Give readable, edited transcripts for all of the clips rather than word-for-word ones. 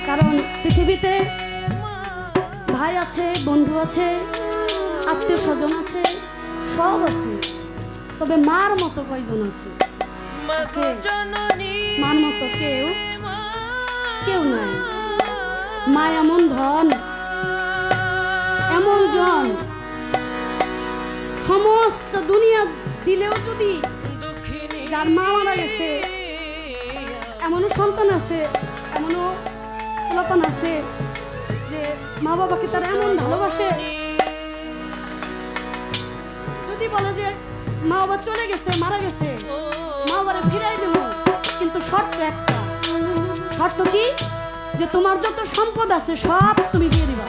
কারণ পৃথিবীতে ভাই আছে, বন্ধু আছে, আত্মীয় স্বজন আছে, সব আছে, তবে মার মতো কয়জন আছে? মার মতো কেউ কেউ নাই। মা এমন ধন, এমন জন, সমস্ত দুনিয়া দিলেও যদি যার মা মারা গেছে, এমনও সন্তান আছে, এমনও পোলাপান আছে যে মা বাবাকে তারা এমন ভালোবাসে, যদি বলে যে মা বাবা চলে গেছে, মারা গেছে, মা বাবারে ফিরাই দেব, কিন্তু শর্ত একটা। শর্ত কি? যে তোমার যত সম্পদ আছে সব তুমি দিয়ে দিবা।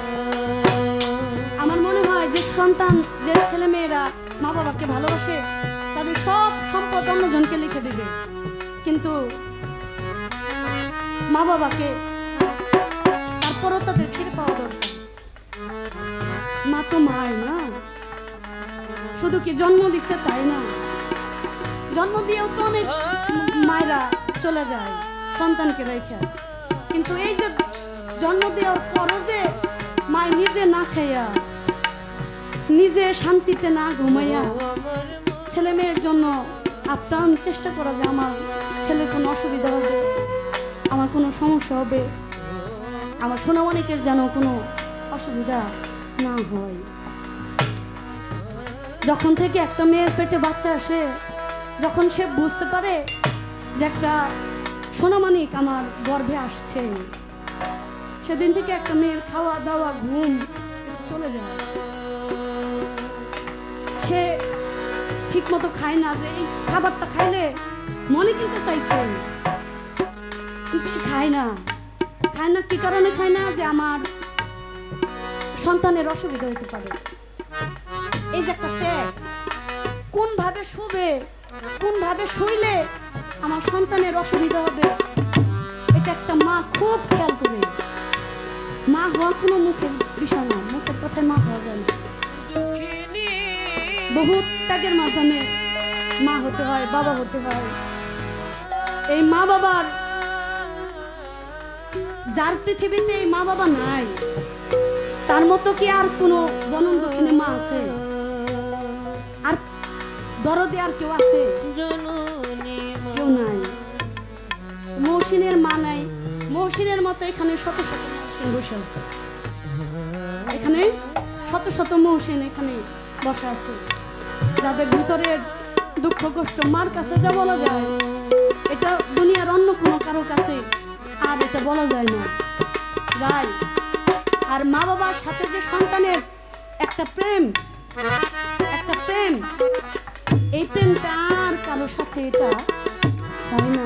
আমার মনে হয় যে সন্তান, যে ছেলে মেয়েরা মা বাবাকে ভালোবাসে, তাদের সব সম্পদ অন্যজনকে লিখে দেবে, কিন্তু মা বাবাকে তারপরও তাদের ছেড়ে পাওয়া দরকার। মা তো মায় না, শুধু কি জন্ম দিচ্ছে তাই না, জন্ম দিয়েও তো অনেক মায়েরা চলে যায় সন্তানকে রেখে, কিন্তু এই যে জন্ম দেওয়ার পরও যে মায় নিজে না খাইয়া, নিজে শান্তিতে না ঘুমাইয়া ছেলে মেয়ের জন্য আপ্রাণ চেষ্টা করা, যে আমার ছেলের কোনো অসুবিধা হবে, আমার কোনো সমস্যা হবে, আমার সোনামণিকের যেন কোনো অসুবিধা না হয়। যখন থেকে একটা মেয়ের পেটে বাচ্চা আসে, যখন সে বুঝতে পারে যে একটা সোনামণিক আমার গর্ভে আসছে, সেদিন থেকে একটা মেয়ের খাওয়া দাওয়া ঘুম চলে যায়। সে ঠিক মতো খায় না, যে এই খাবারটা খাইলে মনে কিন্তু চাইছে, কিন্তু সে খায় না। খায় না কি কারণে খায় না? যে আমার সন্তানের অসুবিধা হতে পারে। এই যে একটা ত্যাগ, কোন ভাবে শুবে, কোন ভাবে শুইলে আমার সন্তানের অসুবিধা হবে, এটা একটা মা খুব খেয়াল করে। মা হওয়া কোনো মুখের বিষয় না, মুখের কথায় মা হওয়া যায় না। বহু ত্যাগের মাধ্যমে মা হতে হয়, বাবা হতে হয়। এই মা বাবার, যার পৃথিবীতে এই মা বাবা নাই, তার মতো কি আর কোনো জনম দক্ষিণে মা আছে? আর দরদে আর কেউ আছে? কেউ নাই। মহসিনের মা নাই, মহসিনের মতো এখানে শত শত মহসিন বসে আছে, এখানে শত শত মহসিন এখানে বসে আছে, যাদের ভিতরের দুঃখ কষ্ট মার কাছে যা বলা যায়, এটা দুনিয়ার অন্য কোনো কারো কাছে আর এটা বলা যায় না। যাই আর মা বাবার সাথে যে সন্তানের একটা প্রেম, একটা প্রেম, এই প্রেমটা আর কারোর সাথে এটা হয় না,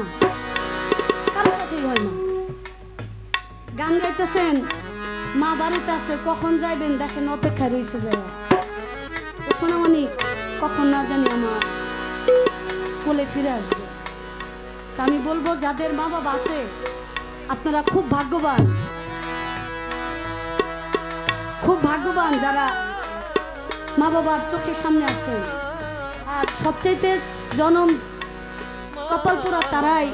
কারোর সাথেই হয় না। গান গাইতেছেন, মা বাড়িতে আছে, কখন যাইবেন দেখেন অপেক্ষায় রয়েছে যায়, সোনামণি কখন না জানি আমার কোলে ফিরে আসবে। তা আমি বলবো, যাদের মা বাবা আছে আপনারা খুব ভাগ্যবান, খুব ভাগ্যবান যারা মা বাবার চোখের সামনে আছেন। আর সবচাইতে জনম কপাল পোড়া তারাই,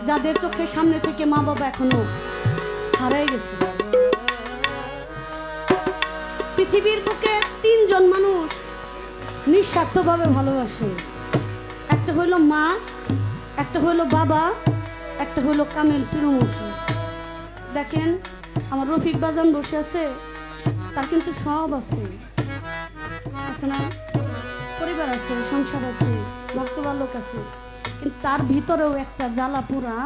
যাদের চোখের সামনে থেকে মা বাবা এখনো হারাই গেছে। পৃথিবীর বুকে তিনজন মানুষ নিঃস্বার্থভাবে ভালোবাসে, একটা হইল মা, একটা হইল বাবা, একটা হইল কামেল পীরমশাই। দেখেন আমার রফিক বাজান বসে আছে, তার কিন্তু সব আছে, আছে না? পরিবার আছে, সংসার আছে, ভক্তবালক আছে, কিন্তু তার ভিতরেও একটা জ্বালা পোড়া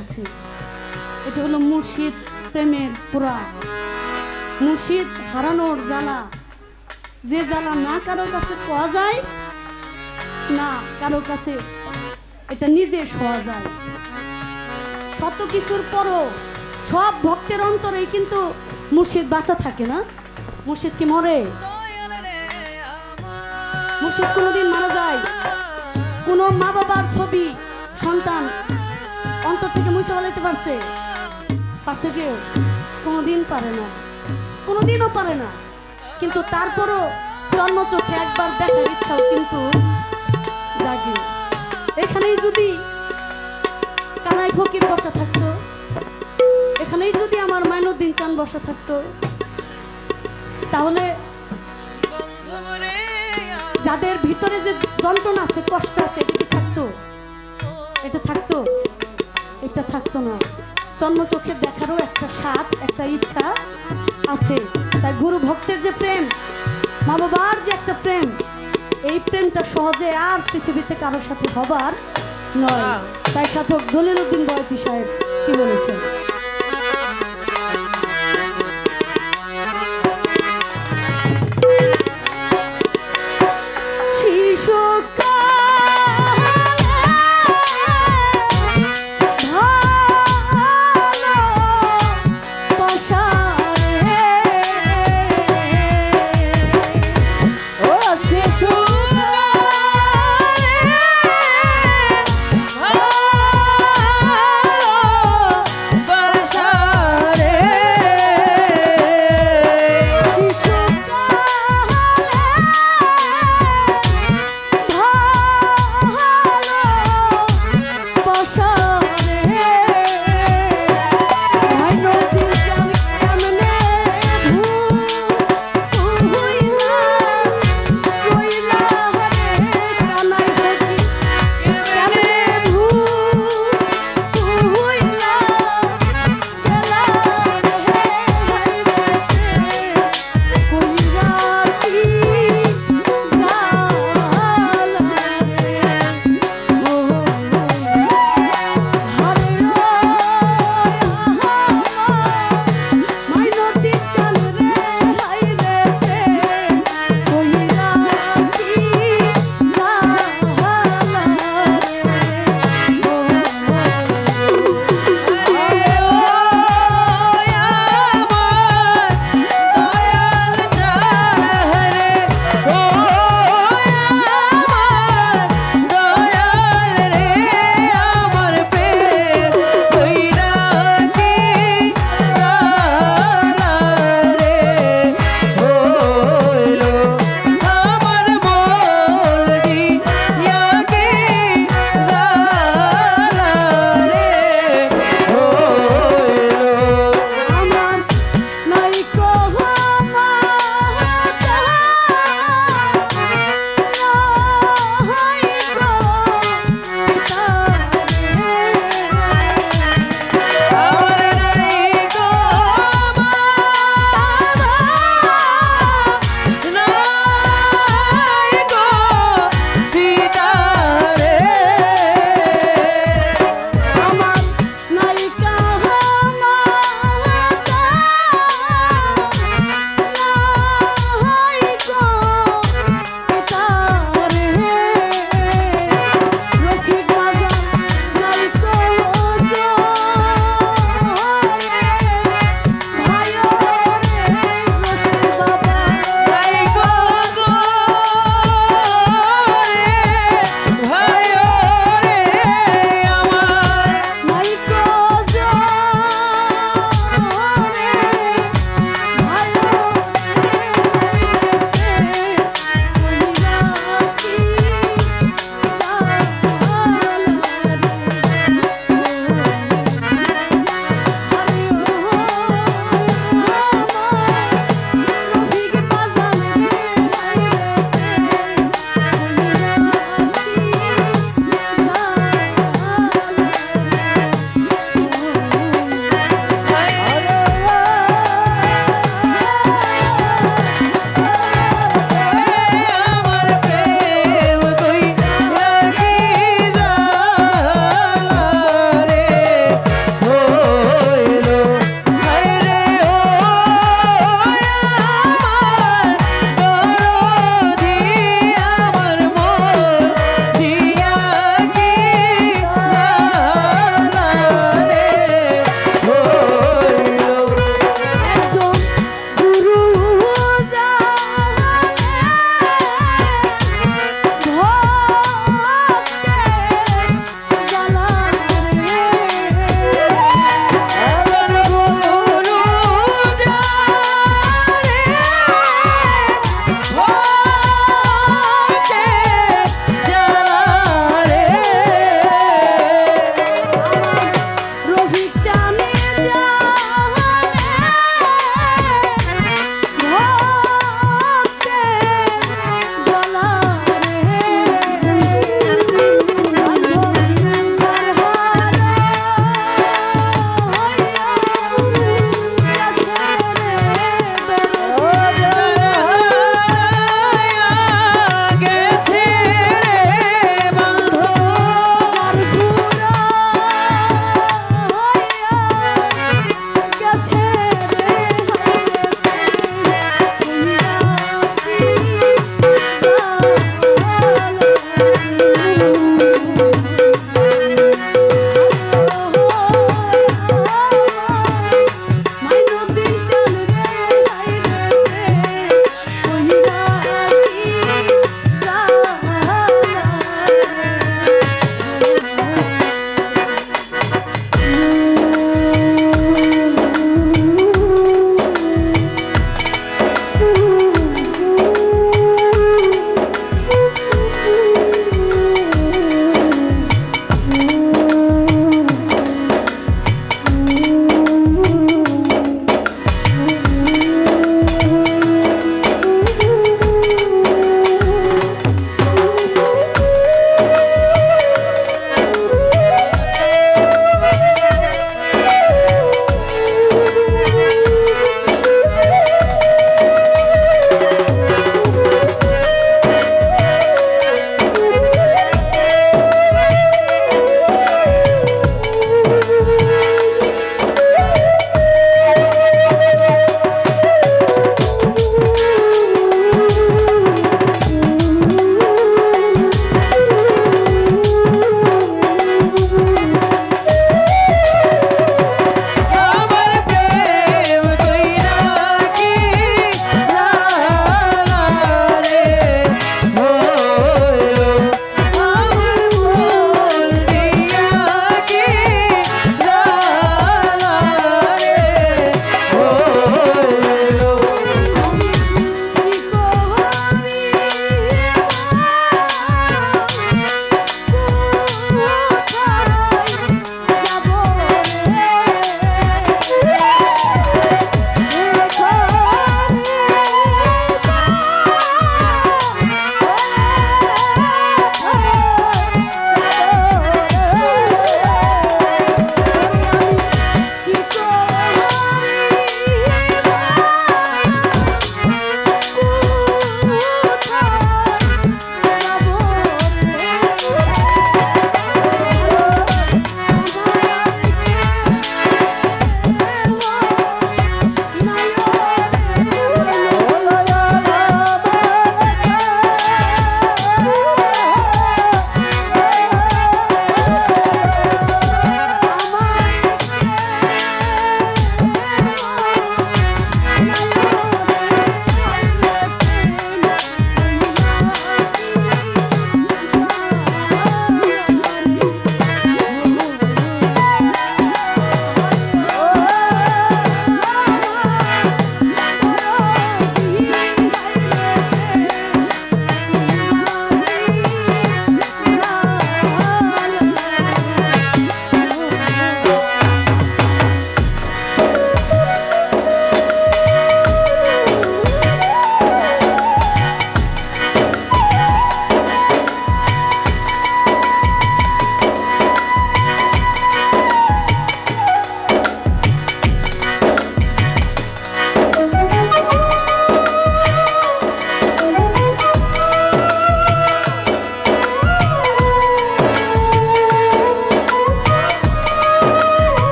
আছে। এটা হলো মুর্শিদ প্রেমের পোড়া, মুর্শিদ হারানোর জ্বালা, যে জ্বালা না কারো কাছে পাওয়া যায়, না কারো কাছে এটা নিজে শোয়া যায়। শত কিছুর পরও সব ভক্তের অন্তরেই কিন্তু মুর্শিদ বাঁচা থাকে না। মুর্শিদ কি মরে? মুর্শিদ কোনোদিন মারা যায়? কোনো মা বাবার ছবি সন্তান অন্তর থেকে মুছে ফেলাইতে পারছে? পারছে কেউ? কোনোদিন পারে না, কোনোদিনও পারে না। কিন্তু তারপরও জন্ম চোখে একবার দেখার ইচ্ছাও কিন্তু জাগে। এখানেই যদি কানাই ফকির বসা থাকতো, এখানেই যদি আমার মাইনুদ্দিন চান বসা থাকতো, তাহলে যাদের ভিতরে যে যন্ত্রণা আছে, কষ্ট আছে, এটা কি থাকতো? এটা থাকতো? এটা থাকতো না। জন্ম চোখে দেখারও একটা স্বাদ, একটা ইচ্ছা আছে। তাই গুরু ভক্তের যে প্রেম, মা বাবার যে একটা প্রেম, এই প্রেমটা সহজে আর পৃথিবীতে কারোর সাথে হবার নয়। তাই সাধক দলিল উদ্দিন বয়তি সাহেব কি বলেছেন?